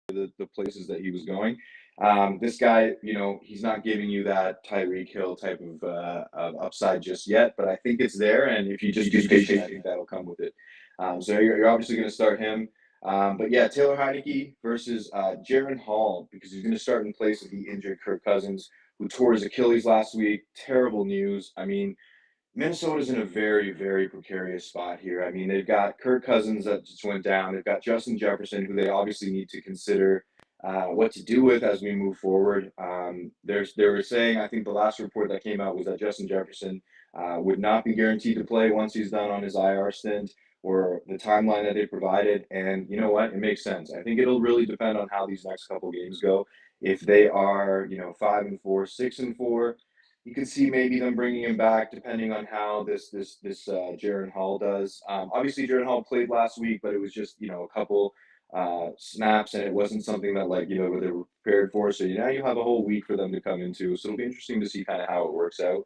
the places that he was going. This guy, he's not giving you that Tyreek Hill type of upside just yet, but I think it's there. And if you just be patient, I think that'll come with it. So you're obviously going to start him. But yeah, Taylor Heineke versus Jaron Hall, because he's going to start in place of the injured Kirk Cousins, who tore his Achilles last week. Terrible news. I mean, Minnesota's in a very, very precarious spot here. I mean, they've got Kirk Cousins that just went down. They've got Justin Jefferson, who they obviously need to consider what to do with as we move forward. They were saying, I think the last report that came out was that Justin Jefferson would not be guaranteed to play once he's done on his IR stint, or the timeline that they provided. And you know what? It makes sense. I think it'll really depend on how these next couple games go. If they are, 5-4, 6-4, you can see maybe them bringing him back, depending on how this Jaron Hall does. Obviously, Jaron Hall played last week, but it was just a couple snaps, and it wasn't something that they were prepared for. So now you have a whole week for them to come into. So it'll be interesting to see kind of how it works out.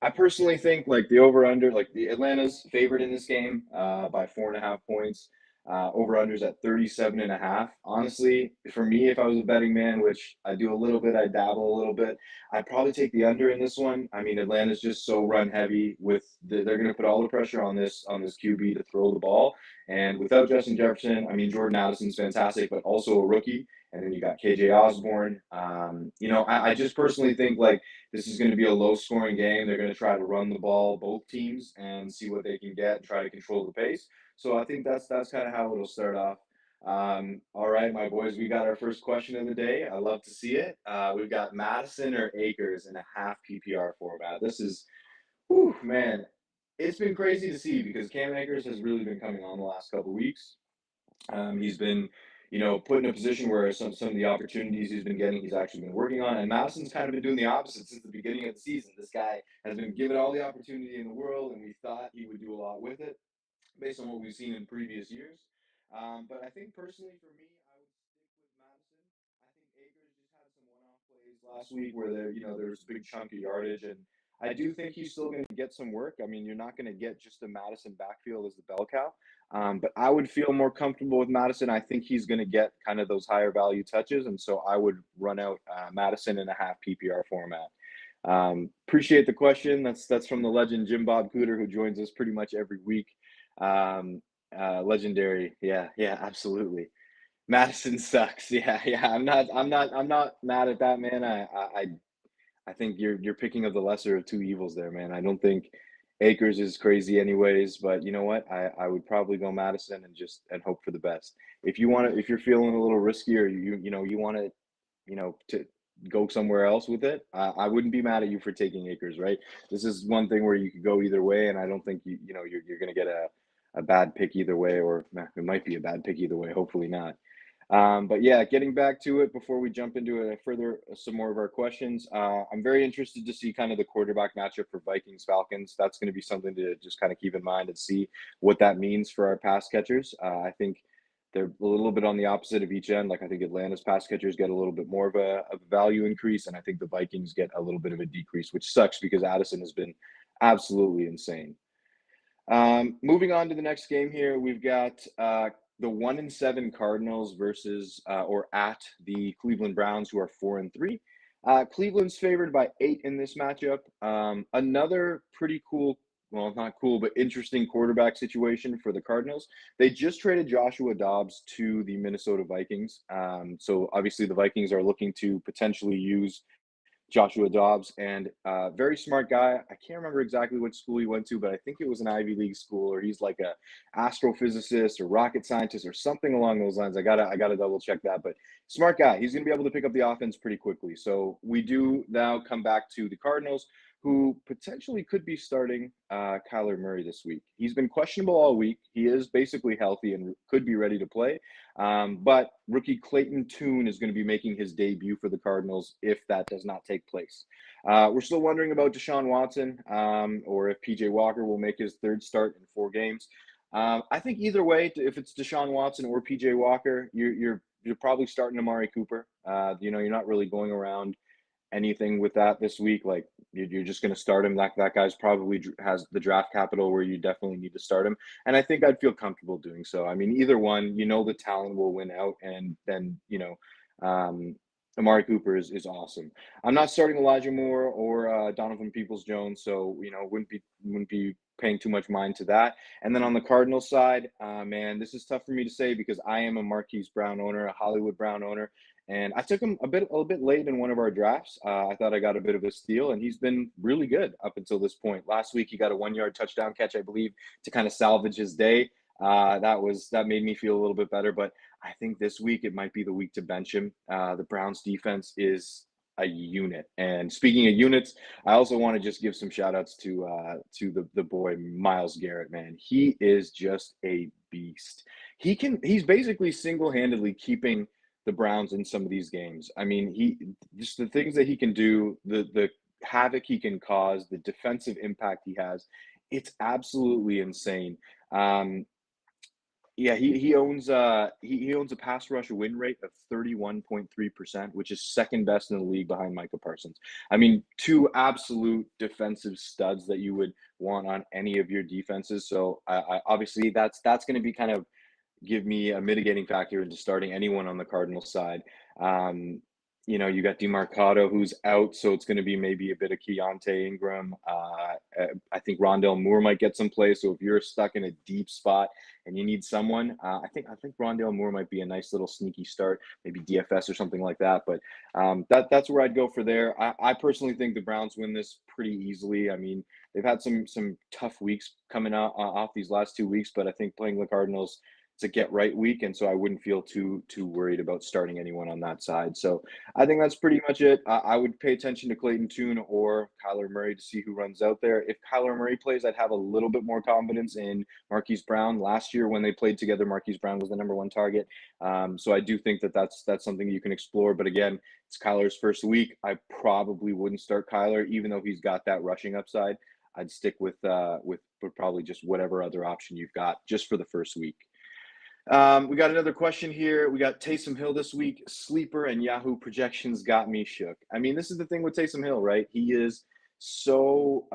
I personally think the over under, the Atlanta's favored in this game by 4.5 points. Over unders at 37.5. Honestly, for me, if I was a betting man, which I do a little bit, I dabble a little bit, I'd probably take the under in this one. I mean, Atlanta's just so run heavy they're going to put all the pressure on this QB to throw the ball. And without Justin Jefferson, I mean, Jordan Addison's fantastic, but also a rookie. And then you got KJ Osborne. I just personally think this is going to be a low scoring game. They're going to try to run the ball, both teams, and see what they can get and try to control the pace. So I think that's kind of how it'll start off. All right, my boys, we got our first question of the day. I love to see it. We've got Madison or Akers in a half PPR format. This is, whew, man, it's been crazy to see because Cam Akers has really been coming on the last couple of weeks. He's been, put in a position where some of the opportunities he's been getting, he's actually been working on. And Madison's kind of been doing the opposite since the beginning of the season. This guy has been given all the opportunity in the world, and we thought he would do a lot with it based on what we've seen in previous years. But I think personally for me, I would stick with Madison. I think Akers just had some one-off plays last week where there was a big chunk of yardage, and I do think he's still going to get some work. I mean, you're not going to get just a Madison backfield as the bell cow, but I would feel more comfortable with Madison. I think he's going to get kind of those higher value touches, and so I would run out Madison in a half PPR format. Appreciate the question. That's from the legend Jim Bob Cooter, who joins us pretty much every week. Legendary. Yeah, absolutely. Madison sucks. Yeah. I'm not mad at that, man. I think you're picking of the lesser of two evils there, man. I don't think Akers is crazy anyways, but you know what? I would probably go Madison and hope for the best. If you're feeling a little riskier, you want to go somewhere else with it, I wouldn't be mad at you for taking Akers, right? This is one thing where you could go either way, and I don't think you're going to get a bad pick either way, or it might be a bad pick either way. Hopefully not. But yeah, getting back to it before we jump into some more of our questions, I'm very interested to see kind of the quarterback matchup for Vikings Falcons. That's going to be something to just kind of keep in mind and see what that means for our pass catchers. I think they're a little bit on the opposite of each end. I think Atlanta's pass catchers get a little bit more of a value increase, and I think the Vikings get a little bit of a decrease, which sucks because Addison has been absolutely insane. Moving on to the next game here, we've got the 1-7 Cardinals versus or at the Cleveland Browns, who are 4-3. Cleveland's favored by 8 in this matchup. Another pretty cool, well, not cool, but interesting quarterback situation for the Cardinals. They just traded Joshua Dobbs to the Minnesota Vikings. So obviously the Vikings are looking to potentially use Joshua Dobbs, and very smart guy. I can't remember exactly what school he went to, but I think it was an Ivy League school, or he's like a astrophysicist or rocket scientist or something along those lines. I gotta double check that, but smart guy. He's gonna be able to pick up the offense pretty quickly. So we do now come back to the Cardinals, who potentially could be starting Kyler Murray this week. He's been questionable all week. He is basically healthy and could be ready to play. But rookie Clayton Tune is going to be making his debut for the Cardinals if that does not take place. We're still wondering about Deshaun Watson, or if PJ Walker will make his third start in 4 games. I think either way, if it's Deshaun Watson or PJ Walker, you're probably starting Amari Cooper. You're not really going around anything with that this week, like you're just going to start him. That guy's probably has the draft capital where you definitely need to start him, and I think I'd feel comfortable doing so. I mean, either one, the talent will win out, and then Amari Cooper is awesome. I'm not starting Elijah Moore or Donovan Peoples-Jones, so wouldn't be paying too much mind to that. And then on the Cardinals side, man, this is tough for me to say because I am a Marquise Brown owner, a Hollywood Brown owner, and I took him a little bit late in one of our drafts. I thought I got a bit of a steal, and he's been really good up until this point. Last week, he got a 1-yard touchdown catch, I believe, to kind of salvage his day. That made me feel a little bit better, but I think this week it might be the week to bench him. The Browns defense is a unit. And speaking of units, I also want to just give some shout outs to the boy Miles Garrett, man. He is just a beast. He's basically single-handedly keeping the Browns in some of these games. I mean, he just the things that he can do, the havoc he can cause, the defensive impact he has, it's absolutely insane. Um, yeah, he owns a pass rush win rate of 31.3%, which is second best in the league behind Micah Parsons. I mean, two absolute defensive studs that you would want on any of your defenses. So obviously that's going to be kind of give me a mitigating factor into starting anyone on the Cardinals side. You got DeMarcado who's out, so it's going to be maybe a bit of Keontae Ingram. I think Rondell Moore might get some play. So if you're stuck in a deep spot and you need someone, I think Rondell Moore might be a nice little sneaky start, maybe DFS or something like that. But that's where I'd go for there. I personally think the Browns win this pretty easily. I mean, they've had some tough weeks coming out off these last 2 weeks, but I think playing the Cardinals, it's a get right week, and so I wouldn't feel too worried about starting anyone on that side. So I think that's pretty much it. I would pay attention to Clayton Tune or Kyler Murray to see who runs out there. If Kyler Murray plays, I'd have a little bit more confidence in Marquise Brown. Last year when they played together, Marquise Brown was the number one target. So I do think that that's something you can explore. But again, it's Kyler's first week. I probably wouldn't start Kyler, even though he's got that rushing upside. I'd stick with probably just whatever other option you've got just for the first week. We got another question here. We got Taysom Hill this week. Sleeper and Yahoo projections got me shook. I mean, this is the thing with Taysom Hill, right? He is so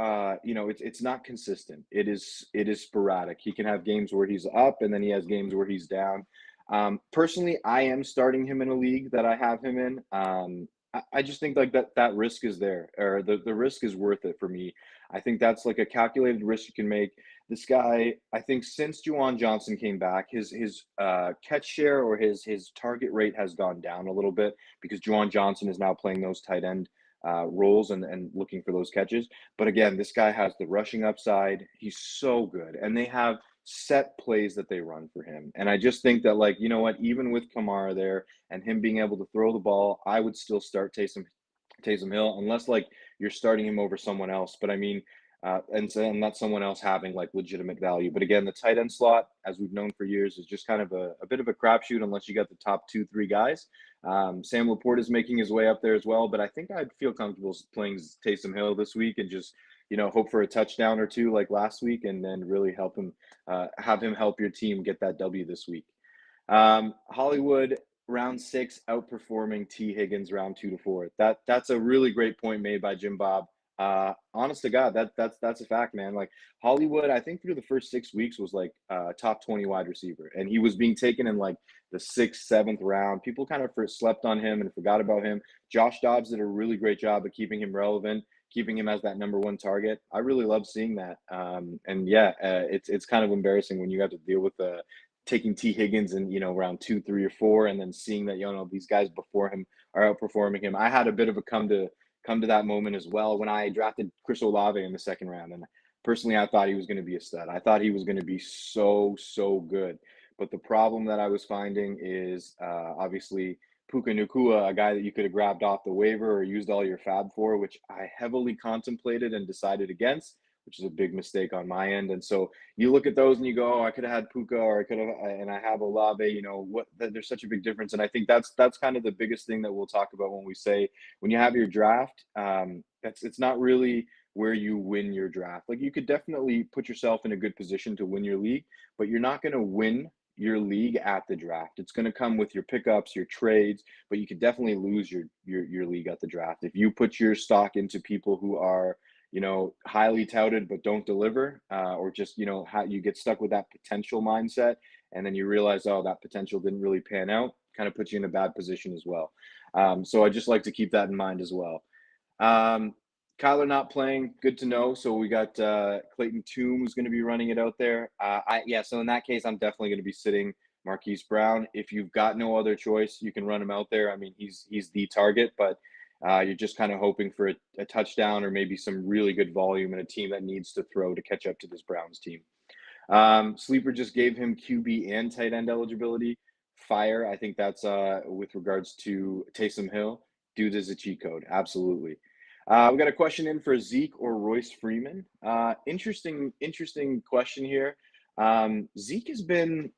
it's not consistent. It is sporadic. He can have games where he's up and then he has games where he's down. Personally, I am starting him in a league that I have him in. I just think like that risk is there, or the risk is worth it for me. I think that's like a calculated risk you can make. This guy, I think since Juwan Johnson came back, his catch share or his target rate has gone down a little bit because Juwan Johnson is now playing those tight end roles and looking for those catches. But again, this guy has the rushing upside. He's so good, and they have set plays that they run for him. And I just think that, like, you know what, even with Kamara there and him being able to throw the ball, I would still start Taysom Hill unless like you're starting him over someone else. But I mean, and not someone else having like legitimate value. But again, the tight end slot, as we've known for years, is just kind of a bit of a crapshoot unless you got the top 2-3 guys. Sam Laporte is making his way up there as well, but I think I'd feel comfortable playing Taysom Hill this week and just hope for a touchdown or two like last week, and then really have him help your team get that W this week. Hollywood round 6 outperforming T Higgins round 2 to 4. That's a really great point made by Jim Bob. Honest to God, that's a fact, man. Like Hollywood, I think through the first 6 weeks was like top 20 wide receiver, and he was being taken in like the 6th, 7th round. People kind of slept on him and forgot about him. Josh Dobbs did a really great job of keeping him relevant, keeping him as that number one target. I really love seeing that. And yeah, it's kind of embarrassing when you have to deal with taking T Higgins in round 2, 3, or 4, and then seeing that these guys before him are outperforming him. I had a bit of a come to that moment as well when I drafted Chris Olave in the 2nd round, and personally I thought he was going to be a stud. I thought he was going to be so good. But the problem that I was finding is obviously Puka Nacua, a guy that you could have grabbed off the waiver or used all your fab for, which I heavily contemplated and decided against, which is a big mistake on my end. And so you look at those and you go, oh, I could have had Puka, or I could have, and I have Olave. There's such a big difference. And I think that's kind of the biggest thing that we'll talk about when we say when you have your draft. It's not really where you win your draft. Like you could definitely put yourself in a good position to win your league, but you're not going to win your league at the draft. It's going to come with your pickups, your trades, but you could definitely lose your league at the draft if you put your stock into people who are, highly touted but don't deliver, or just, how you get stuck with that potential mindset, and then you realize, oh, that potential didn't really pan out. Kind of puts you in a bad position as well. So I just like to keep that in mind as well. Um, Kyler not playing, good to know. So we got Clayton Tune who's going to be running it out there. So in that case, I'm definitely going to be sitting Marquise Brown. If you've got no other choice, you can run him out there. I mean, he's the target, but you're just kind of hoping for a touchdown or maybe some really good volume in a team that needs to throw to catch up to this Browns team. Sleeper just gave him QB and tight end eligibility. Fire, I think that's with regards to Taysom Hill. Dude is a cheat code, absolutely. We got a question in for Zeke or Royce Freeman. Interesting question here. Zeke has been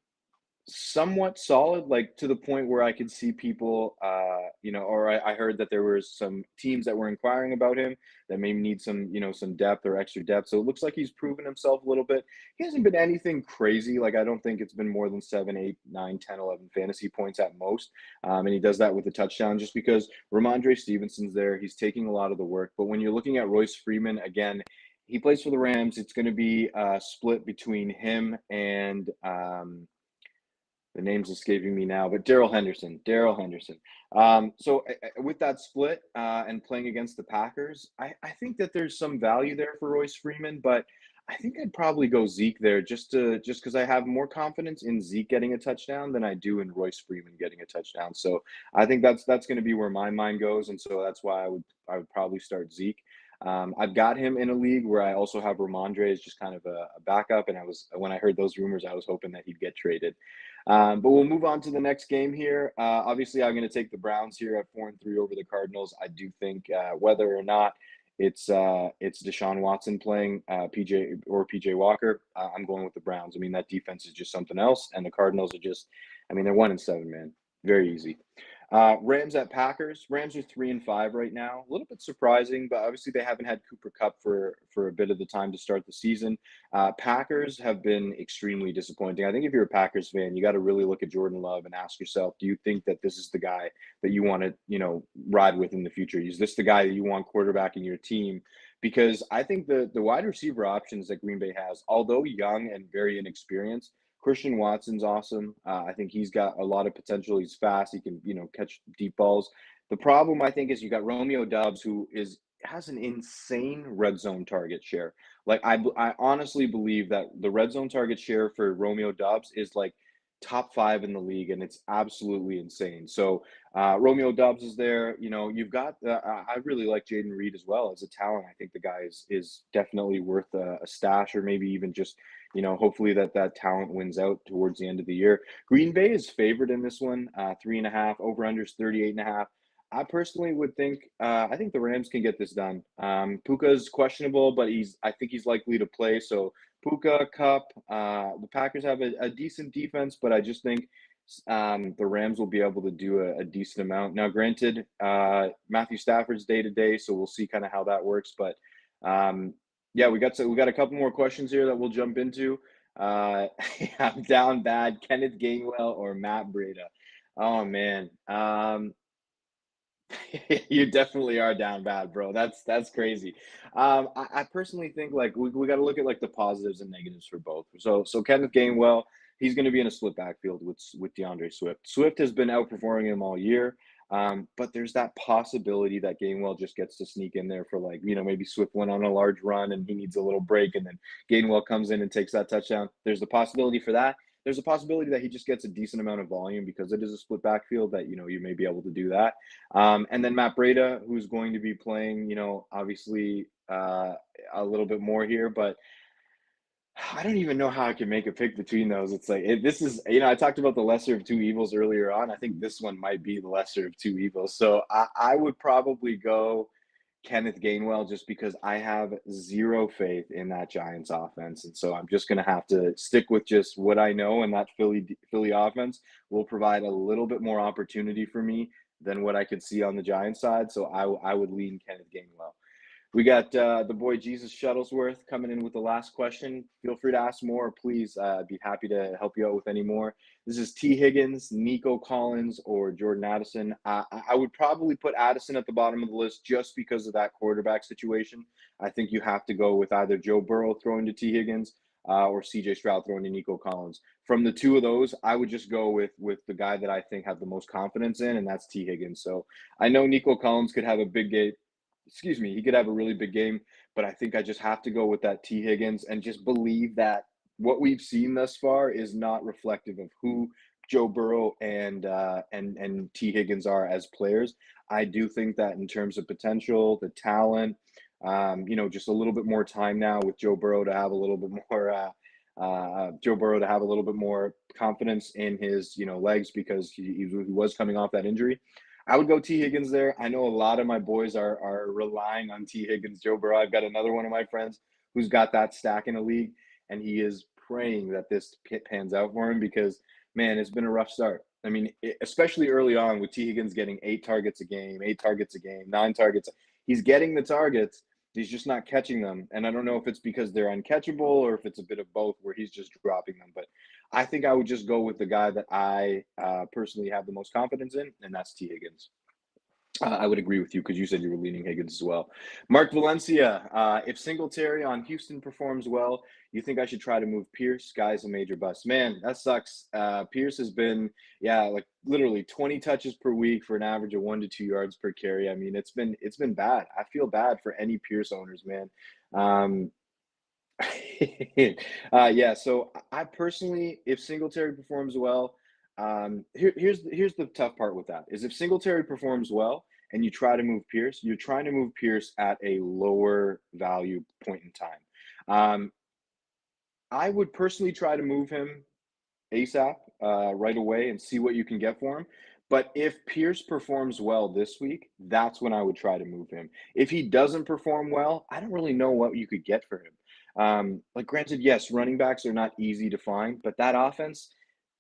somewhat solid, like to the point where I could see people, or I heard that there were some teams that were inquiring about him that maybe need some, some depth or extra depth. So it looks like he's proven himself a little bit. He hasn't been anything crazy. Like, I don't think it's been more than 7, 8, 9, 10, 11 fantasy points at most. And he does that with a touchdown just because Ramondre Stevenson's there. He's taking a lot of the work. But when you're looking at Royce Freeman, again, he plays for the Rams. It's going to be split between him and the name's escaping me now, but Darrell Henderson. So with that split and playing against the Packers, I think that there's some value there for Royce Freeman, but I think I'd probably go Zeke there just because I have more confidence in Zeke getting a touchdown than I do in Royce Freeman getting a touchdown. So I think that's going to be where my mind goes, and so that's why I would probably start Zeke. I've got him in a league where I also have Ramondre as just kind of a backup, and when I heard those rumors, I was hoping that he'd get traded. But we'll move on to the next game here. Obviously, I'm going to take the Browns here at 4-3 over the Cardinals. I do think whether or not it's Deshaun Watson playing PJ Walker, I'm going with the Browns. I mean, that defense is just something else, and the Cardinals are just, I mean, they're 1-7, man. Very easy. Rams at Packers. Rams are 3-5 right now. A little bit surprising, but obviously they haven't had Cooper Kupp for a bit of the time to start the season. Packers have been extremely disappointing. I think if you're a Packers fan, you got to really look at Jordan Love and ask yourself, do you think that this is the guy that you want to, ride with in the future? Is this the guy that you want quarterbacking your team? Because I think the wide receiver options that Green Bay has, although young and very inexperienced, Christian Watson's awesome. I think he's got a lot of potential. He's fast. He can, catch deep balls. The problem, I think, is you got Romeo Doubs, who has an insane red zone target share. Like, I honestly believe that the red zone target share for Romeo Doubs is like top 5 in the league, and it's absolutely insane. So Romeo Doubs is there. You've got. I really like Jaden Reed as well as a talent. I think the guy is definitely worth a stash, or maybe even just hopefully that talent wins out towards the end of the year. Green Bay is favored in this one, 3.5, over unders 38.5. I personally would think, I think the Rams can get this done. Puka's questionable, but I think he's likely to play. So Puka, Kupp, the Packers have a decent defense, but I just think the Rams will be able to do a decent amount. Now, granted, Matthew Stafford's day to day, so we'll see kind of how that works. But yeah, we got a couple more questions here that we'll jump into. I'm down bad. Kenneth Gainwell or Matt Breida? Oh man, you definitely are down bad, bro. That's crazy. I personally think like we got to look at like the positives and negatives for both. So Kenneth Gainwell, he's going to be in a split backfield with DeAndre Swift. Swift has been outperforming him all year. But there's that possibility that Gainwell just gets to sneak in there for like, maybe Swift went on a large run and he needs a little break, and then Gainwell comes in and takes that touchdown. There's the possibility for that. There's a possibility that he just gets a decent amount of volume because it is a split backfield that, you may be able to do that. And then Matt Breida, who's going to be playing, obviously a little bit more here, but I don't even know how I can make a pick between those. It's like this is, I talked about the lesser of two evils earlier on. I think this one might be the lesser of two evils. So I would probably go Kenneth Gainwell just because I have zero faith in that Giants offense. And so I'm just going to have to stick with just what I know, and that Philly offense will provide a little bit more opportunity for me than what I could see on the Giants side. So I would lean Kenneth Gainwell. We got the boy Jesus Shuttlesworth coming in with the last question. Feel free to ask more, please. I'd be happy to help you out with any more. This is T. Higgins, Nico Collins, or Jordan Addison. I would probably put Addison at the bottom of the list just because of that quarterback situation. I think you have to go with either Joe Burrow throwing to T. Higgins or C.J. Stroud throwing to Nico Collins. From the two of those, I would just go with the guy that I think have the most confidence in, and that's T. Higgins. So I know Nico Collins could have a big game. Excuse me, he could have a really big game, but I think I just have to go with that T. Higgins and just believe that what we've seen thus far is not reflective of who Joe Burrow and T. Higgins are as players. I do think that in terms of potential, the talent, just a little bit more time now with Joe Burrow to have a little bit more Joe Burrow to have a little bit more confidence in his legs because he was coming off that injury. I would go T. Higgins there. I know a lot of my boys are relying on T. Higgins, Joe Burrow. I've got another one of my friends who's got that stack in a league, and he is praying that this pans out for him because, man, it's been a rough start. I mean, especially early on with T. Higgins getting 8 targets a game, 8 targets a game, 9 targets. He's getting the targets. He's just not catching them. And I don't know if it's because they're uncatchable or if it's a bit of both where he's just dropping them. But I think I would just go with the guy that I personally have the most confidence in, and that's T. Higgins. I would agree with you because you said you were leaning Higgins as well. Mark Valencia, if Singletary on Houston performs well, you think I should try to move Pierce? Guy's a major bust. Man, that sucks. Pierce has been, like literally 20 touches per week for an average of 1 to 2 yards per carry. I mean, it's been bad. I feel bad for any Pierce owners, man. Um, yeah, so I personally, if Singletary performs well, here's the tough part with that is if Singletary performs well and you try to move Pierce, you're trying to move Pierce at a lower value point in time. Um, I would personally try to move him ASAP, right away and see what you can get for him. But if Pierce performs well this week, that's when I would try to move him. If he doesn't perform well, I don't really know what you could get for him. Like, granted, yes, running backs are not easy to find, but that offense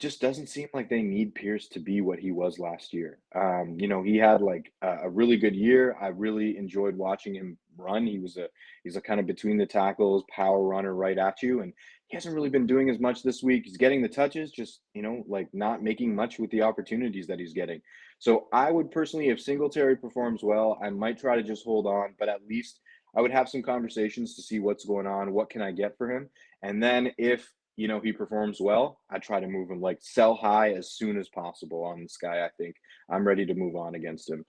just doesn't seem like they need Pierce to be what he was last year. He had like a really good year. I really enjoyed watching him run. He's a kind of between the tackles, power runner right at you, and he hasn't really been doing as much this week. He's getting the touches, just, like not making much with the opportunities that he's getting. So I would personally, if Singletary performs well, I might try to just hold on, but at least I would have some conversations to see what's going on, what can I get for him? And then if, he performs well, I try to move him like sell high as soon as possible on this guy. I think I'm ready to move on against him.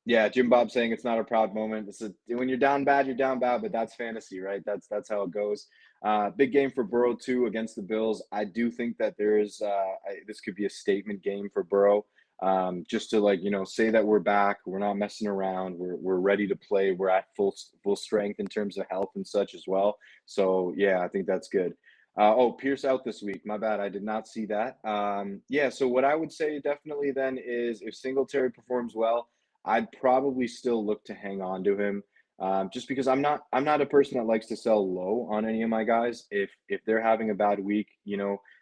Yeah, Jim Bob saying it's not a proud moment. When you're down bad, you're down bad, but that's fantasy, right? That's how it goes. Big game for Burrow too against the Bills. I do think that this could be a statement game for Burrow. Just to say that we're back, we're not messing around, we're ready to play, we're at full strength in terms of health and such as well. So yeah, I think that's good. Pierce out this week. My bad. I did not see that. Yeah, so what I would say definitely then is if Singletary performs well, I'd probably still look to hang on to him. Just because I'm not a person that likes to sell low on any of my guys. If they're having a bad week,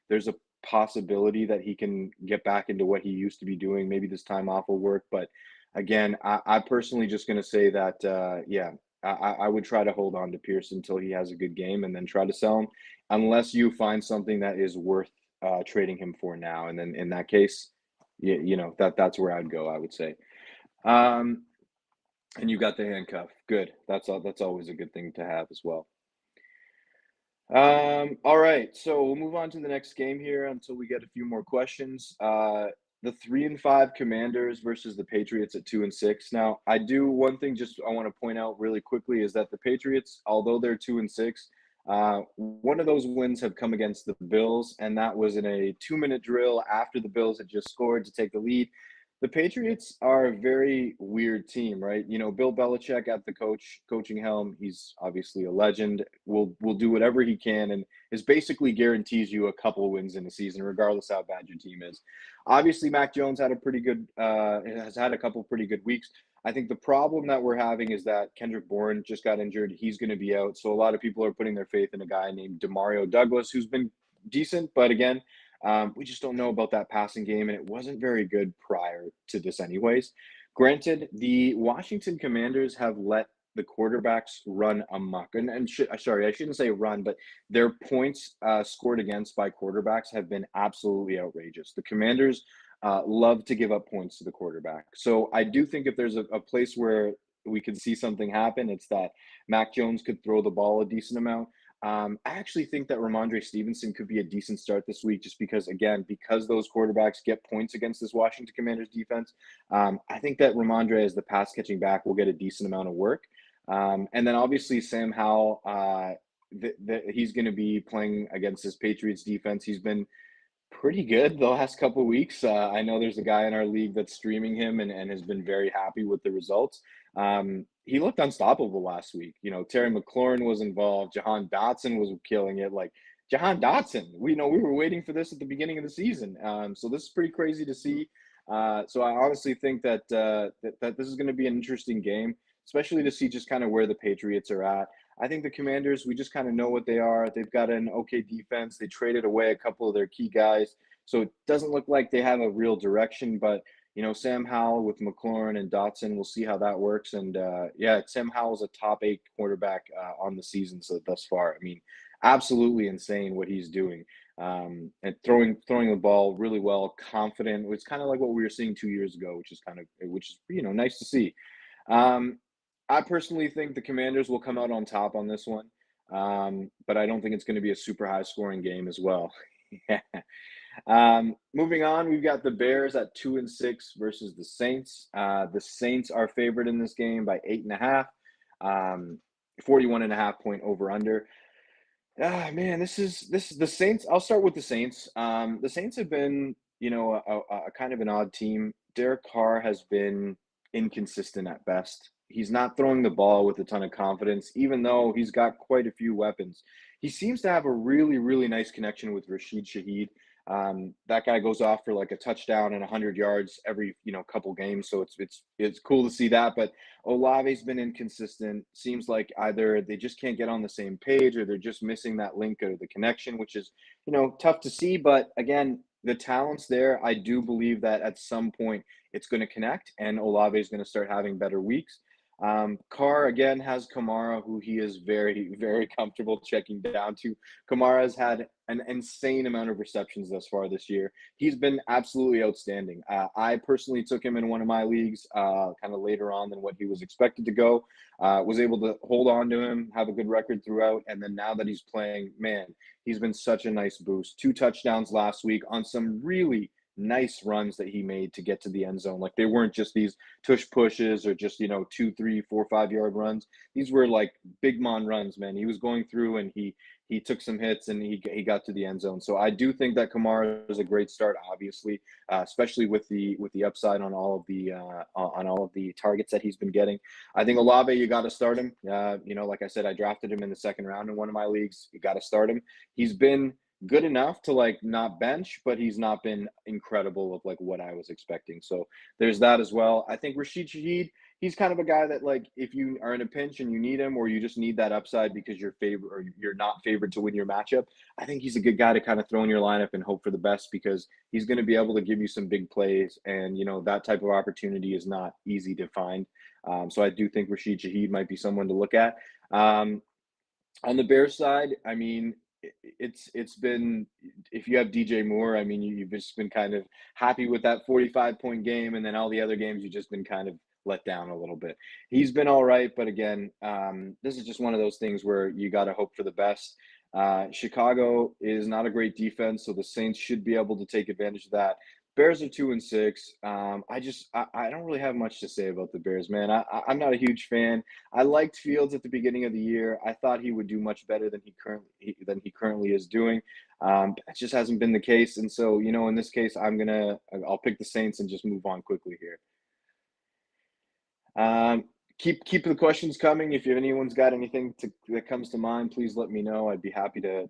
there's a possibility that he can get back into what he used to be doing. Maybe this time off will work. But again, I personally just gonna say that yeah, I would try to hold on to Pierce until he has a good game and then try to sell him unless you find something that is worth trading him for now. And then in that case, that's where I'd go, I would say. Um, and you got the handcuff. Good. That's always a good thing to have as well. All right, so we'll move on to the next game here until we get a few more questions. The 3-5 Commanders versus the Patriots at 2-6. Now, I do one thing just I want to point out really quickly is that the Patriots, although they're 2-6, one of those wins have come against the Bills, and that was in a 2-minute drill after the Bills had just scored to take the lead. The Patriots are a very weird team, right? Bill Belichick at the coaching helm, he's obviously a legend. Will do whatever he can and is basically guarantees you a couple of wins in the season, regardless how bad your team is. Obviously, Mac Jones had has had a couple pretty good weeks. I think the problem that we're having is that Kendrick Bourne just got injured. He's going to be out. So a lot of people are putting their faith in a guy named Demario Douglas, who's been decent, but again, we just don't know about that passing game, and it wasn't very good prior to this, anyways. Granted, the Washington Commanders have let the quarterbacks run amok. Sorry, I shouldn't say run, but their points scored against by quarterbacks have been absolutely outrageous. The Commanders love to give up points to the quarterback. So I do think if there's a place where we could see something happen, it's that Mac Jones could throw the ball a decent amount. I actually think that Ramondre Stevenson could be a decent start this week, just because, again, because those quarterbacks get points against this Washington Commanders defense. I think that Ramondre, as the pass catching back, will get a decent amount of work. And then obviously Sam Howell, he's going to be playing against this Patriots defense. He's been pretty good the last couple of weeks. I know there's a guy in our league that's streaming him and has been very happy with the results. He looked unstoppable last week. You know, Terry McLaurin was involved. Jahan Dotson was killing it. Like Jahan Dotson, we were waiting for this at the beginning of the season. So this is pretty crazy to see. So I honestly think that that this is going to be an interesting game, especially to see just kind of where the Patriots are at. I think the Commanders, we just kind of know what they are. They've got an okay defense. They traded away a couple of their key guys. So it doesn't look like they have a real direction. But, you know, Sam Howell with McLaurin and Dotson, we'll see how that works. And, yeah, Sam Howell's a top 8 quarterback on the season so thus far. I mean, absolutely insane what he's doing. And throwing the ball really well, confident. It's kind of like what we were seeing 2 years ago, which is nice to see. I personally think the Commanders will come out on top on this one, but I don't think it's going to be a super high scoring game as well. Moving on, we've got the Bears at 2-6 versus the Saints. The Saints are favored in this game by 8.5, 41.5 point over under. Man, this is the Saints. I'll start with the Saints. The Saints have been, a kind of an odd team. Derek Carr has been inconsistent at best. He's not throwing the ball with a ton of confidence, even though he's got quite a few weapons. He seems to have a really, really nice connection with Rashid Shaheed. That guy goes off for like a touchdown and 100 yards every, couple games. So it's cool to see that. But Olave's been inconsistent. Seems like either they just can't get on the same page or they're just missing that link or the connection, which is, tough to see. But again, the talent's there. I do believe that at some point it's going to connect and Olave is going to start having better weeks. Carr again has Kamara, who he is very, very comfortable checking down to. Kamara has had an insane amount of receptions thus far this year. He's been absolutely outstanding. I personally took him in one of my leagues kind of later on than what he was expected to go. Was able to hold on to him, have a good record throughout, and then now that he's playing, man, he's been such a nice boost. 2 touchdowns last week on some really nice runs that he made to get to the end zone. Like they weren't just these tush pushes or just 2, 3, 4, 5 yard runs. These were like big mon runs, man. He was going through and he took some hits and he got to the end zone. So I do think that Kamara is a great start, obviously, especially with the upside on all of the targets that he's been getting. I think Olave, you got to start him. Like I said, I drafted him in the second round in one of my leagues. You got to start him. He's been good enough to like not bench, but he's not been incredible of like what I was expecting. So there's that as well. I think Rashid Shaheed, he's kind of a guy that like if you are in a pinch and you need him or you just need that upside because you're not favored to win your matchup, I think he's a good guy to kind of throw in your lineup and hope for the best because he's going to be able to give you some big plays and that type of opportunity is not easy to find. So I do think Rashid Shaheed might be someone to look at. On the Bears side, I mean, it's been, if you have DJ Moore, I mean, you've just been kind of happy with that 45-point game, and then all the other games you've just been kind of let down a little bit. He's been all right, but again, this is just one of those things where you got to hope for the best. Chicago is not a great defense, so the Saints should be able to take advantage of that. Bears are 2-6. I don't really have much to say about the Bears, man. I'm not a huge fan. I liked Fields at the beginning of the year. I thought he would do much better than he currently is doing. It just hasn't been the case, and so in this case, I'll pick the Saints and just move on quickly here. Keep the questions coming. If anyone's got anything that comes to mind, please let me know. I'd be happy to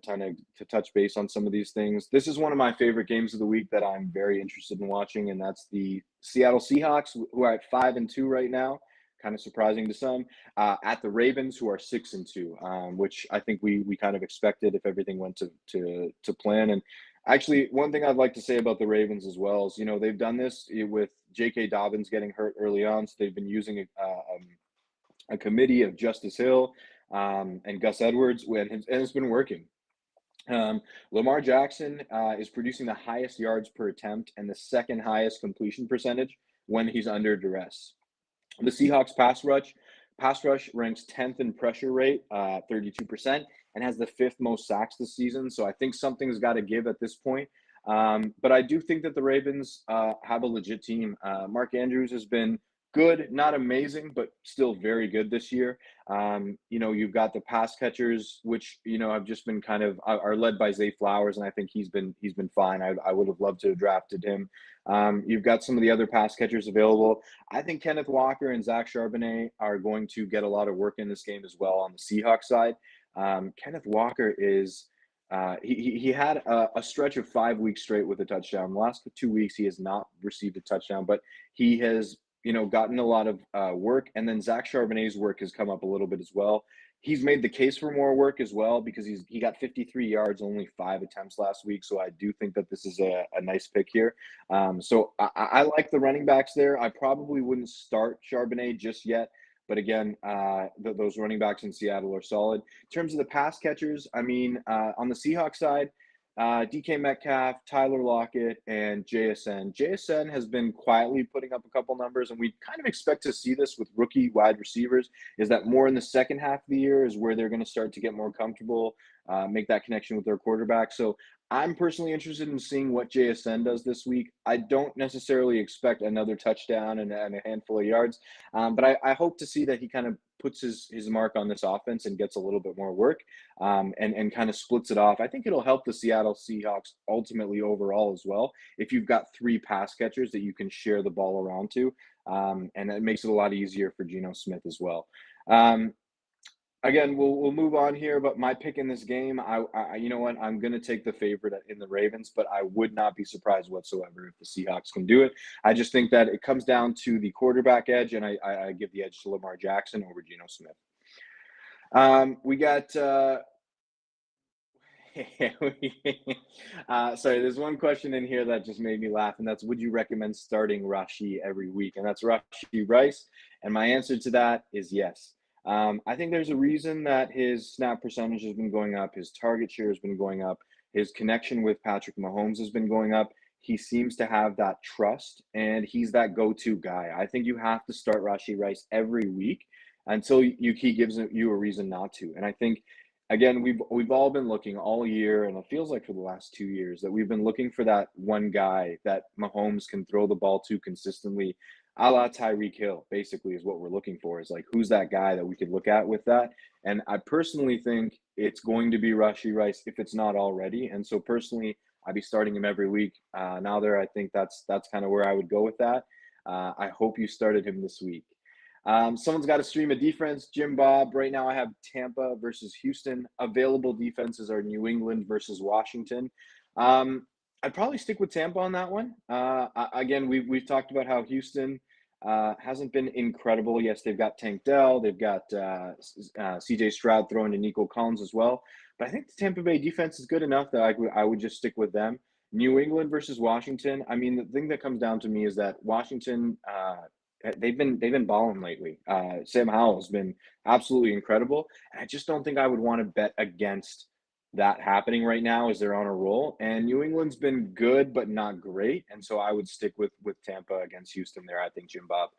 touch base on some of these things. This is one of my favorite games of the week that I'm very interested in watching, and that's the Seattle Seahawks, who are at 5-2 right now. Kind of surprising to some. At the Ravens, who are 6-2, which I think we kind of expected if everything went to plan. And actually, one thing I'd like to say about the Ravens as well is, they've done this with J.K. Dobbins getting hurt early on, so they've been using a committee of Justice Hill and Gus Edwards, and it's been working. Um, Lamar Jackson is producing the highest yards per attempt and the second highest completion percentage when he's under duress. The Seahawks pass rush ranks 10th in pressure rate, 32%, and has the fifth most sacks this season. So I think something's got to give at this point. But I do think that the Ravens have a legit team. Mark Andrews has been good, not amazing, but still very good this year. You've got the pass catchers, which have just been kind of are led by Zay Flowers, and I think he's been fine. I would have loved to have drafted him. You've got some of the other pass catchers available. I think Kenneth Walker and Zach Charbonnet are going to get a lot of work in this game as well on the Seahawks side. Kenneth Walker is he had a stretch of 5 weeks straight with a touchdown. The last 2 weeks he has not received a touchdown, but he has gotten a lot of work, and then Zach Charbonnet's work has come up a little bit as well. He's made the case for more work as well because he got 53 yards, only 5 attempts last week. So I do think that this is a nice pick here. So I like the running backs there. I probably wouldn't start Charbonnet just yet. But again, those running backs in Seattle are solid. In terms of the pass catchers, I mean, on the Seahawks side, DK Metcalf, Tyler Lockett, and JSN. JSN has been quietly putting up a couple numbers, and we kind of expect to see this with rookie wide receivers, is that more in the second half of the year is where they're going to start to get more comfortable, make that connection with their quarterback. So I'm personally interested in seeing what JSN does this week. I don't necessarily expect another touchdown and a handful of yards, but I hope to see that he kind of puts his mark on this offense and gets a little bit more work and kind of splits it off. I think it'll help the Seattle Seahawks ultimately overall as well if you've got 3 pass catchers that you can share the ball around to, and it makes it a lot easier for Geno Smith as well. Again, we'll move on here, but my pick in this game, you know what, I'm going to take the favorite in the Ravens, but I would not be surprised whatsoever if the Seahawks can do it. I just think that it comes down to the quarterback edge, and I give the edge to Lamar Jackson over Geno Smith. We got sorry, there's one question in here that just made me laugh, and that's, would you recommend starting Rashi every week? And that's Rashi Rice, and my answer to that is yes. I think there's a reason that his snap percentage has been going up, his target share has been going up, his connection with Patrick Mahomes has been going up. He seems to have that trust, and he's that go-to guy. I think you have to start Rashi Rice every week until he gives you a reason not to. And I think, again, we've all been looking all year, and it feels like for the last 2 years that we've been looking for that one guy that Mahomes can throw the ball to consistently, a la Tyreek Hill, basically, is what we're looking for. Is like, who's that guy that we could look at with that? And I personally think it's going to be Rashi Rice if it's not already. And so personally, I'd be starting him every week. I think that's kind of where I would go with that. I hope you started him this week. Someone's got to stream a defense. Jim Bob, right now I have Tampa versus Houston. Available defenses are New England versus Washington. I'd probably stick with Tampa on that one. Again, we've talked about how Houston hasn't been incredible. Yes, they've got Tank Dell. They've got C.J. Stroud throwing to Nico Collins as well. But I think the Tampa Bay defense is good enough that I would just stick with them. New England versus Washington. I mean, the thing that comes down to me is that Washington they've been balling lately. Sam Howell has been absolutely incredible, and I just don't think I would want to bet against that happening right now as they're on a roll. And New England's been good but not great, and so I would stick with Tampa against Houston there. I think, Jim Bob.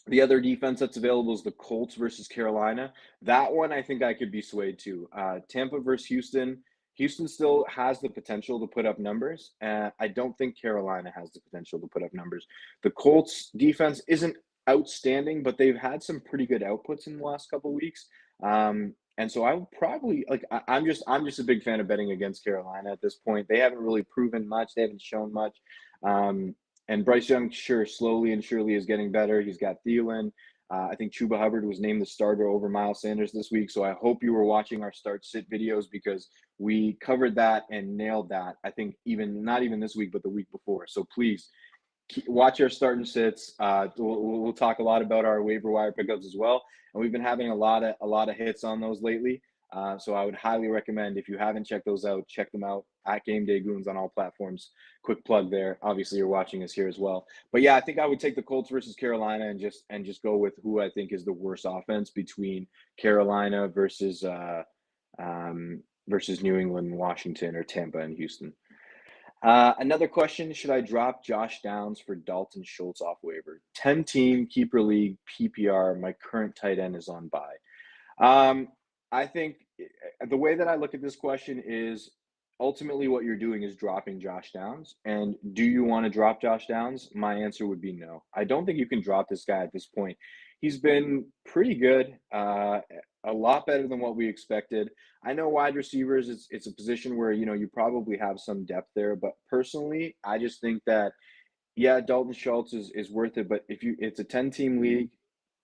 The other defense that's available is the Colts versus Carolina. That one I think I could be swayed to. Tampa versus Houston. Houston still has the potential to put up numbers. I don't think Carolina has the potential to put up numbers. The Colts defense isn't outstanding, but they've had some pretty good outputs in the last couple of weeks. And so I would probably I'm just a big fan of betting against Carolina at this point. They haven't really proven much. They haven't shown much. And Bryce Young, sure, slowly and surely is getting better. He's got Thielen. I think Chuba Hubbard was named the starter over Miles Sanders this week. So I hope you were watching our start sit videos because we covered that and nailed that. I think not even this week, but the week before. So please watch our start and sits. We'll talk a lot about our waiver wire pickups as well. And we've been having a lot of hits on those lately. So I would highly recommend, if you haven't checked those out, check them out at Game Day Goons on all platforms. Quick plug there. Obviously, you're watching us here as well. But yeah, I think I would take the Colts versus Carolina and just go with who I think is the worst offense between Carolina versus New England and Washington, or Tampa and Houston. Another question: should I drop Josh Downs for Dalton Schultz off waiver? 10-team keeper league PPR. My current tight end is on bye. Um, I think the way that I look at this question is, ultimately what you're doing is dropping Josh Downs. And do you want to drop Josh Downs? My answer would be no. I don't think you can drop this guy at this point. He's been pretty good, a lot better than what we expected. I know wide receivers, it's a position where, you probably have some depth there, but personally, I just think that, yeah, Dalton Schultz is worth it, but if it's a 10-team league,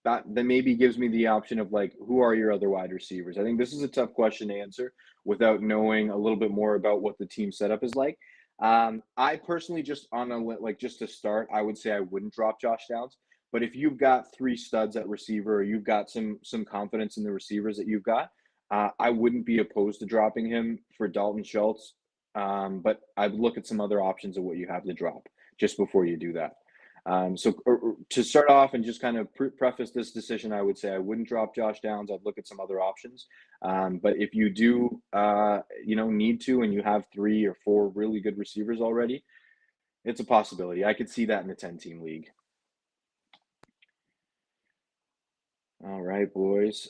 that maybe gives me the option of, like, who are your other wide receivers? I think this is a tough question to answer without knowing a little bit more about what the team setup is like. I personally, just to start, I would say I wouldn't drop Josh Downs. But if you've got three studs at receiver, or you've got some confidence in the receivers that you've got, I wouldn't be opposed to dropping him for Dalton Schultz. But I'd look at some other options of what you have to drop just before you do that. To start off and just kind of preface this decision, I would say I wouldn't drop Josh Downs. I'd look at some other options. But if you do, need to, and you have 3 or 4 really good receivers already, it's a possibility. I could see that in the 10-team league. All right, boys.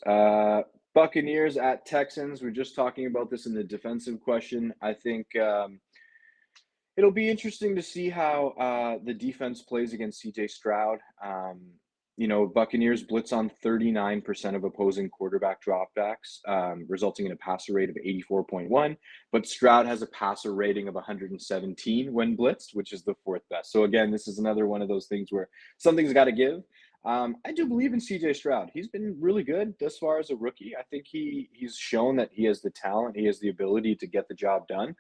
Buccaneers at Texans. We're just talking about this in the defensive question. I think it'll be interesting to see how the defense plays against CJ Stroud. Buccaneers blitz on 39% of opposing quarterback dropbacks, resulting in a passer rate of 84.1. But Stroud has a passer rating of 117 when blitzed, which is the 4th best. So again, this is another one of those things where something's got to give. I do believe in CJ Stroud. He's been really good thus far as a rookie. I think he's shown that he has the talent, he has the ability to get the job done.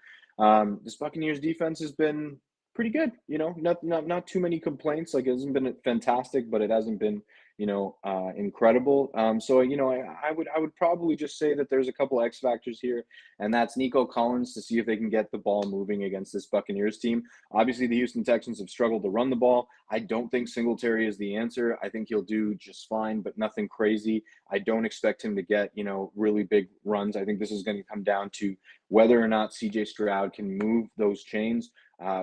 This Buccaneers defense has been pretty good. Not too many complaints. Like, it hasn't been fantastic, but it hasn't been incredible. So I would probably just say that there's a couple X factors here, and that's Nico Collins, to see if they can get the ball moving against this Buccaneers team. Obviously, the Houston Texans have struggled to run the ball. I don't think Singletary is the answer. I think he'll do just fine, but nothing crazy. I don't expect him to get really big runs. I think this is going to come down to whether or not CJ Stroud can move those chains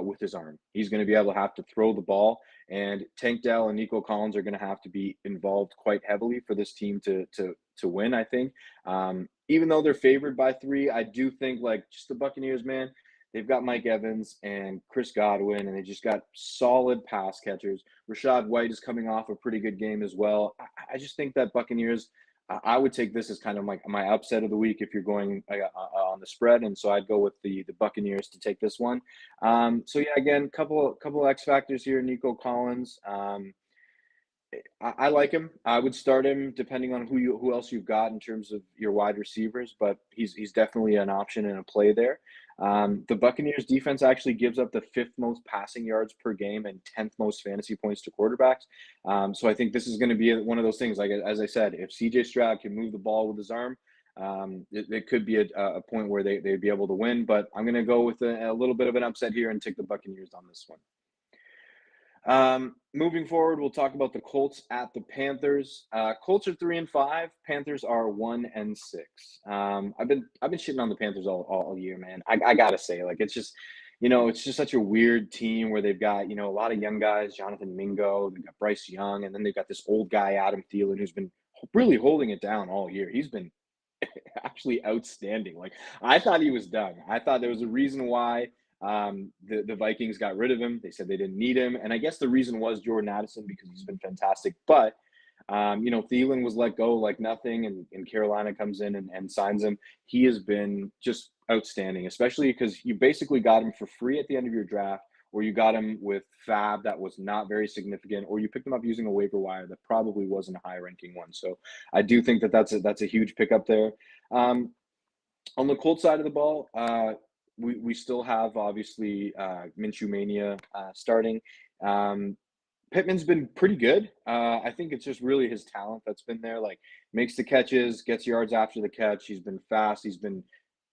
with his arm. He's going to be able to have to throw the ball, and Tank Dell and Nico Collins are going to have to be involved quite heavily for this team to win, I think. Even though they're favored by 3, I do think, like, just the Buccaneers, man, they've got Mike Evans and Chris Godwin, and they just got solid pass catchers. Rashad White is coming off a pretty good game as well. I just think that Buccaneers, I would take this as kind of my upset of the week if you're going on the spread, and so I'd go with the Buccaneers to take this one. So yeah, again, couple X factors here. Nico Collins, I like him. I would start him depending on who else you've got in terms of your wide receivers, but he's definitely an option and a play there. The Buccaneers defense actually gives up the 5th most passing yards per game and 10th most fantasy points to quarterbacks. So I think this is going to be one of those things. Like, as I said, if CJ Stroud can move the ball with his arm, it could be a point where they'd be able to win. But I'm going to go with a little bit of an upset here and take the Buccaneers on this one. Moving forward, we'll talk about the Colts at the Panthers. Colts are 3-5. Panthers are 1-6. I've been shitting on the Panthers all year, man. I gotta say, like, it's just such a weird team where they've got a lot of young guys, Jonathan Mingo, they've got Bryce Young, and then they've got this old guy, Adam Thielen, who's been really holding it down all year. He's been actually outstanding. Like, I thought he was done. I thought there was a reason why the Vikings got rid of him. They said they didn't need him. And I guess the reason was Jordan Addison, because he's been fantastic. But, Thielen was let go like nothing, and Carolina comes in and signs him. He has been just outstanding, especially because you basically got him for free at the end of your draft, or you got him with fab that was not very significant, or you picked him up using a waiver wire that probably wasn't a high-ranking one. So I do think that's a huge pickup there. On the Colts side of the ball, we still have, obviously, Minshew Mania starting. Pittman's been pretty good. I think it's just really his talent that's been there. Like makes the catches, gets yards after the catch. He's been fast. He's been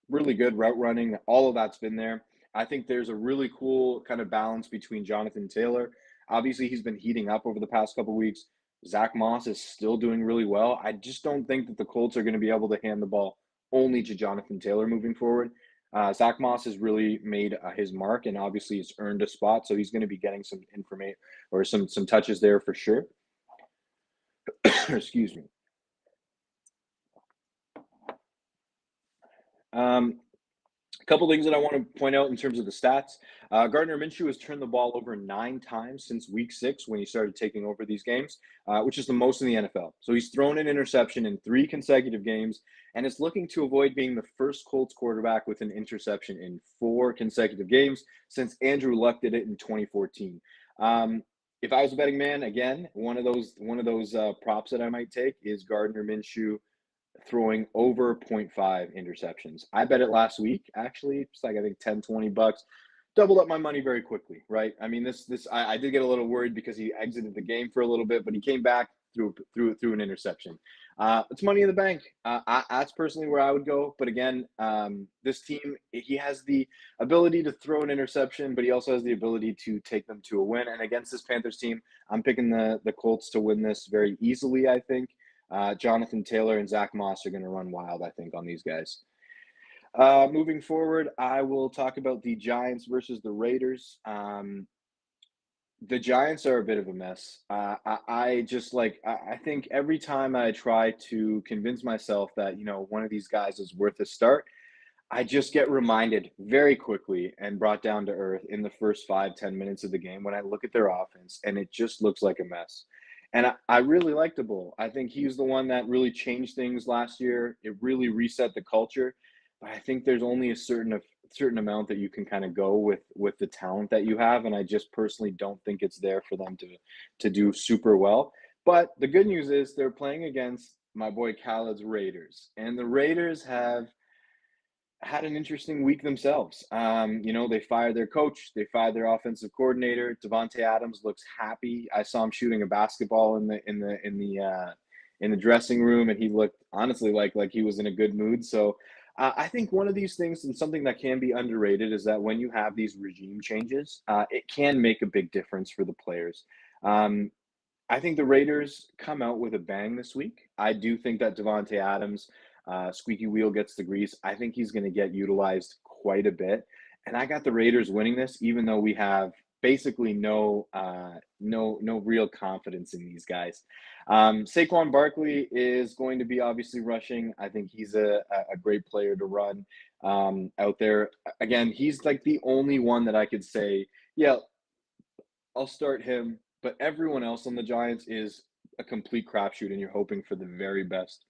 really good route running. All of that's been there. I think there's a really cool kind of balance between Jonathan Taylor. Obviously, he's been heating up over the past couple weeks. Zach Moss is still doing really well. I just don't think that the Colts are going to be able to hand the ball only to Jonathan Taylor moving forward. Zach Moss has really made his mark, and obviously, he's earned a spot, so he's going to be getting some information or some touches there for sure. Excuse me. A couple things that I want to point out in terms of the stats. Gardner Minshew has turned the ball over 9 times since week 6 when he started taking over these games, which is the most in the NFL. So he's thrown an interception in 3 consecutive games, and is looking to avoid being the first Colts quarterback with an interception in 4 consecutive games since Andrew Luck did it in 2014. If I was a betting man, again, one of those props that I might take is Gardner Minshew throwing over zero point 0.5 interceptions. I bet it last week, actually. It's like I think 10, $20. Doubled up my money very quickly, right? I mean, I did get a little worried because he exited the game for a little bit, but he came back through an interception. It's money in the bank. That's personally where I would go. But again, this team, he has the ability to throw an interception, but he also has the ability to take them to a win. And against this Panthers team, I'm picking the Colts to win this very easily, I think. Jonathan Taylor and Zach Moss are going to run wild, I think, on these guys. Moving forward, I will talk about the Giants versus the Raiders. The Giants are a bit of a mess. I think every time I try to convince myself that, one of these guys is worth a start, I just get reminded very quickly and brought down to earth in the first 5-10 minutes of the game when I look at their offense, and it just looks like a mess. And I really like the Bull. I think he's the one that really changed things last year. It really reset the culture. But I think there's only a certain amount that you can kind of go with the talent that you have, and I just personally don't think it's there for them to do super well. But the good news is they're playing against my boy Khaled's Raiders, and the Raiders have had an interesting week themselves. They fired their coach, they fired their offensive coordinator. Devontae Adams looks happy. I saw him shooting a basketball in the dressing room, and he looked honestly like he was in a good mood. So I think one of these things, and something that can be underrated, is that when you have these regime changes, it can make a big difference for the players. Um, I think the Raiders come out with a bang this week. I do think that Devontae Adams, squeaky wheel gets the grease. I think he's going to get utilized quite a bit, and I got the Raiders winning this, even though we have basically no real confidence in these guys. Saquon Barkley is going to be obviously rushing. I think he's a great player to run out there. Again, he's like the only one that I could say, yeah, I'll start him, but everyone else on the Giants is a complete crapshoot, and you're hoping for the very best.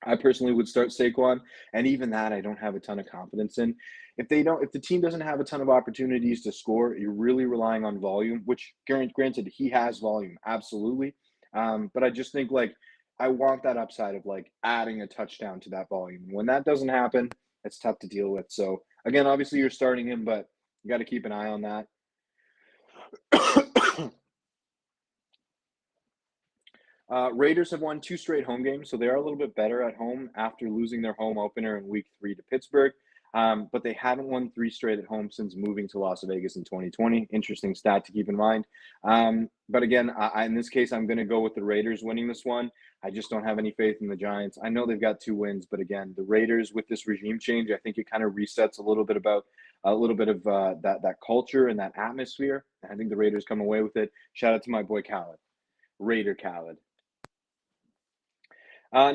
I personally would start Saquon, and even that I don't have a ton of confidence in. If the team doesn't have a ton of opportunities to score, you're really relying on volume, which granted he has volume, absolutely. But I just think like I want that upside of like adding a touchdown to that volume. When that doesn't happen, it's tough to deal with. So again, obviously you're starting him, but you got to keep an eye on that. Raiders have won 2 straight home games, so they are a little bit better at home after losing their home opener in Week 3 to Pittsburgh. But they haven't won 3 straight at home since moving to Las Vegas in 2020. Interesting stat to keep in mind. But again, in this case, I'm going to go with the Raiders winning this one. I just don't have any faith in the Giants. I know they've got 2 wins, but again, the Raiders with this regime change, I think it kind of resets a little bit of that culture and that atmosphere. I think the Raiders come away with it. Shout out to my boy Khaled, Raider Khaled.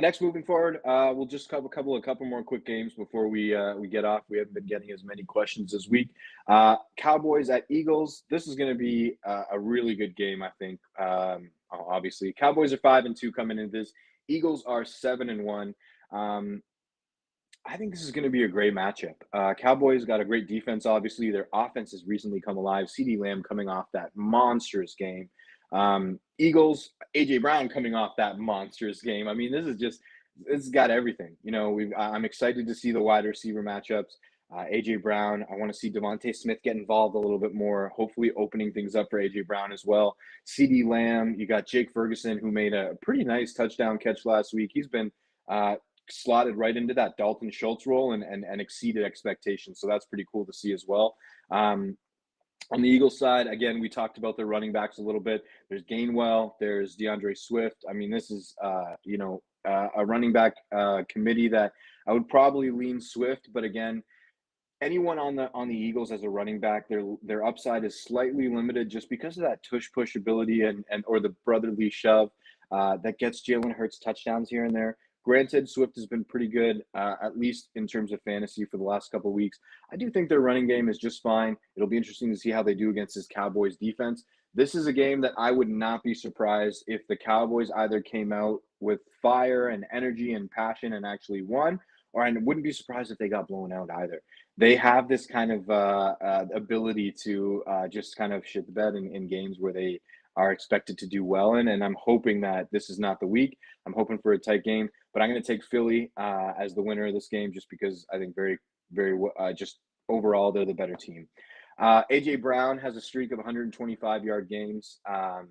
Next, moving forward, we'll just cover a couple more quick games before we get off. We haven't been getting as many questions this week. Cowboys at Eagles. This is going to be a really good game, I think. Obviously, Cowboys are 5-2 coming into this. Eagles are 7-1. I think this is going to be a great matchup. Cowboys got a great defense. Obviously, their offense has recently come alive. CeeDee Lamb coming off that monstrous game. Eagles, AJ Brown coming off that monstrous game. I mean, this has got everything. I'm excited to see the wide receiver matchups. AJ Brown, I want to see Devontae Smith get involved a little bit more, hopefully opening things up for AJ Brown as well. CD Lamb, you got Jake Ferguson, who made a pretty nice touchdown catch last week. He's been slotted right into that Dalton Schultz role and exceeded expectations. So that's pretty cool to see as well. On the Eagles side, again, we talked about their running backs a little bit. There's Gainwell, there's DeAndre Swift. I mean, this is a running back committee that I would probably lean Swift, but again, anyone on the Eagles as a running back, their upside is slightly limited just because of that tush push ability and or the brotherly shove that gets Jalen Hurts touchdowns here and there. Granted, Swift has been pretty good, at least in terms of fantasy for the last couple of weeks. I do think their running game is just fine. It'll be interesting to see how they do against this Cowboys defense. This is a game that I would not be surprised if the Cowboys either came out with fire and energy and passion and actually won, or I wouldn't be surprised if they got blown out either. They have this kind of ability to just kind of shit the bed in games where they are expected to do well in, and I'm hoping that this is not the week. I'm hoping for a tight game, but I'm going to take Philly as the winner of this game just because I think just overall they're the better team. AJ Brown has a streak of 125-yard games. I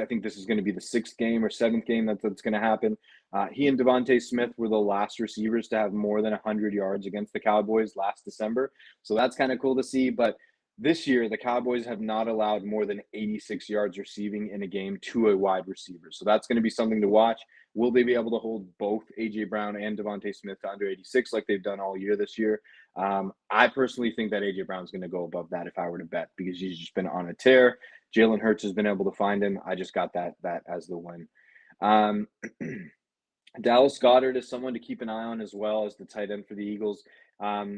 think this is going to be the sixth game or seventh game that's going to happen. He and Devontae Smith were the last receivers to have more than 100 yards against the Cowboys last December. So that's kind of cool to see. But this year, the Cowboys have not allowed more than 86 yards receiving in a game to a wide receiver. So that's going to be something to watch. Will they be able to hold both A.J. Brown and Devontae Smith to under 86 like they've done all year this year? I personally think that A.J. Brown's going to go above that if I were to bet because he's just been on a tear. Jalen Hurts has been able to find him. I just got that as the win. Dallas Goedert is someone to keep an eye on as well as the tight end for the Eagles.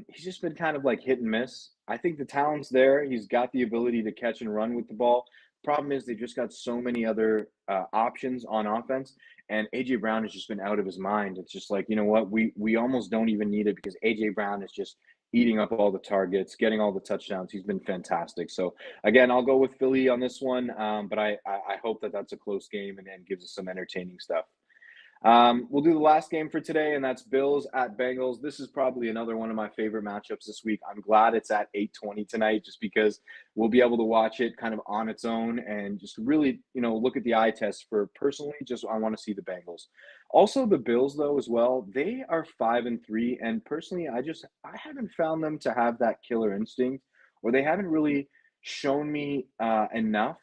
He's just been kind of like hit and miss. I think the talent's there. He's got the ability to catch and run with the ball. Problem is they just got so many other options on offense, and A.J. Brown has just been out of his mind. It's just like, you know what, we almost don't even need it because A.J. Brown is just eating up all the targets, getting all the touchdowns. He's been fantastic. So again, I'll go with Philly on this one, but I hope that that's a close game and gives us some entertaining stuff. We'll do the last game for today, and that's Bills at Bengals. This is probably another one of my favorite matchups this week. I'm glad it's at 8:20 tonight just because we'll be able to watch it kind of on its own and just really, look at the eye test for personally, just I want to see the Bengals. Also, the Bills, though, as well, they are 5-3, and personally, I haven't found them to have that killer instinct, or they haven't really shown me enough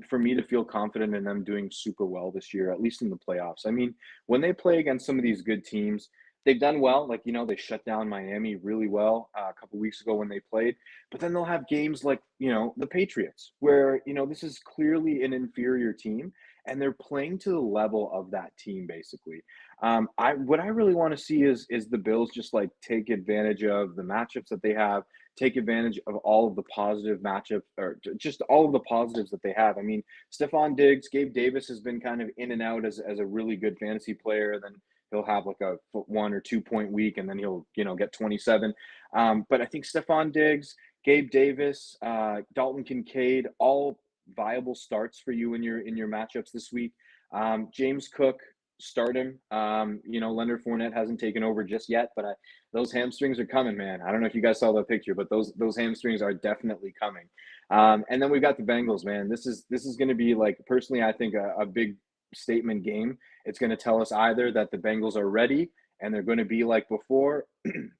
for me to feel confident in them doing super well this year, at least in the playoffs. I mean, when they play against some of these good teams, they've done well. Like, they shut down Miami really well a couple weeks ago when they played. But then they'll have games like, the Patriots, where, this is clearly an inferior team, and they're playing to the level of that team, basically. What I really want to see is the Bills just like take advantage of the matchups that they have, take advantage of all of the positive matchups or just all of the positives that they have. I mean, Stephon Diggs, Gabe Davis has been kind of in and out as a really good fantasy player. Then he'll have like a 1 or 2 point week and then he'll, get 27. But I think Stephon Diggs, Gabe Davis, Dalton Kincaid, all viable starts for you in your matchups this week. James Cook, start him. Leonard Fournette hasn't taken over just yet, but those hamstrings are coming, man. I don't know if you guys saw that picture, but those hamstrings are definitely coming. And then we've got the Bengals, man. This is going to be like, personally, I think a big statement game. It's going to tell us either that the Bengals are ready and they're going to be like before,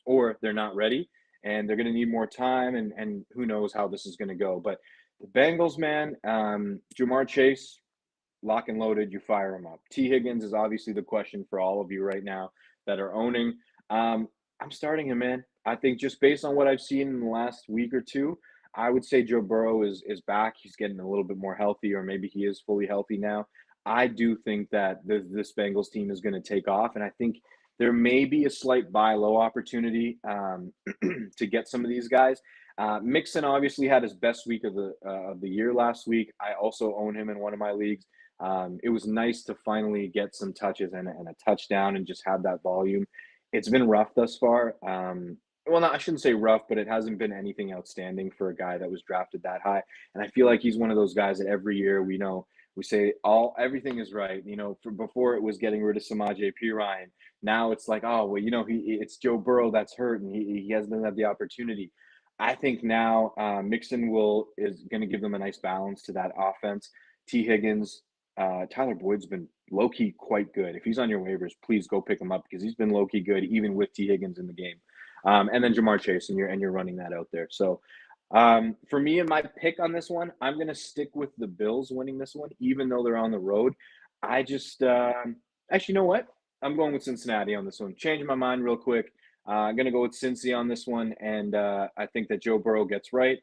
or they're not ready and they're going to need more time. And who knows how this is going to go. But the Bengals, man, Jamar Chase, lock and loaded, you fire him up. T. Higgins is obviously the question for all of you right now that are owning. I'm starting him, man. I think just based on what I've seen in the last week or two, I would say Joe Burrow is back. He's getting a little bit more healthy, or maybe he is fully healthy now. I do think that this Bengals team is going to take off, and I think there may be a slight buy low opportunity to get some of these guys. Mixon obviously had his best week of the year last week. I also own him in one of my leagues. It was nice to finally get some touches and a touchdown and just have that volume. It's been rough thus far. Well, I shouldn't say rough, but it hasn't been anything outstanding for a guy that was drafted that high. And I feel like he's one of those guys that every year we know We say everything is right. You know, for before it was getting rid of Samaje Perine. Now it's like, oh well, you know, it's Joe Burrow that's hurt and he hasn't had the opportunity. I think now Mixon is going to give them a nice balance to that offense. T. Higgins, Tyler Boyd's been low key quite good. If he's on your waivers, please go pick him up because he's been low key good even with T. Higgins in the game. And then Jamar Chase, and you're running that out there. So for me and my pick on this one, I'm going to stick with the Bills winning this one, even though they're on the road. I just actually, you know what? I'm going with Cincinnati on this one. Changing my mind real quick. I'm going to go with Cincy on this one, and I think that Joe Burrow gets right.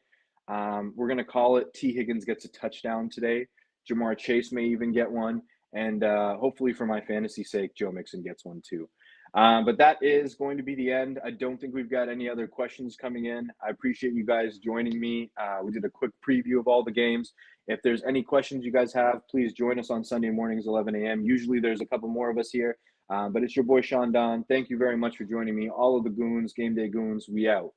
We're going to call it T. Higgins gets a touchdown today. Jamar Chase may even get one, and hopefully for my fantasy sake, Joe Mixon gets one too. But that is going to be the end. I don't think we've got any other questions coming in. I appreciate you guys joining me. We did a quick preview of all the games. If there's any questions you guys have, please join us on Sunday mornings, 11 a.m. Usually there's a couple more of us here, but it's your boy Sean Don. Thank you very much for joining me. All of the goons, Game Day Goons, we out.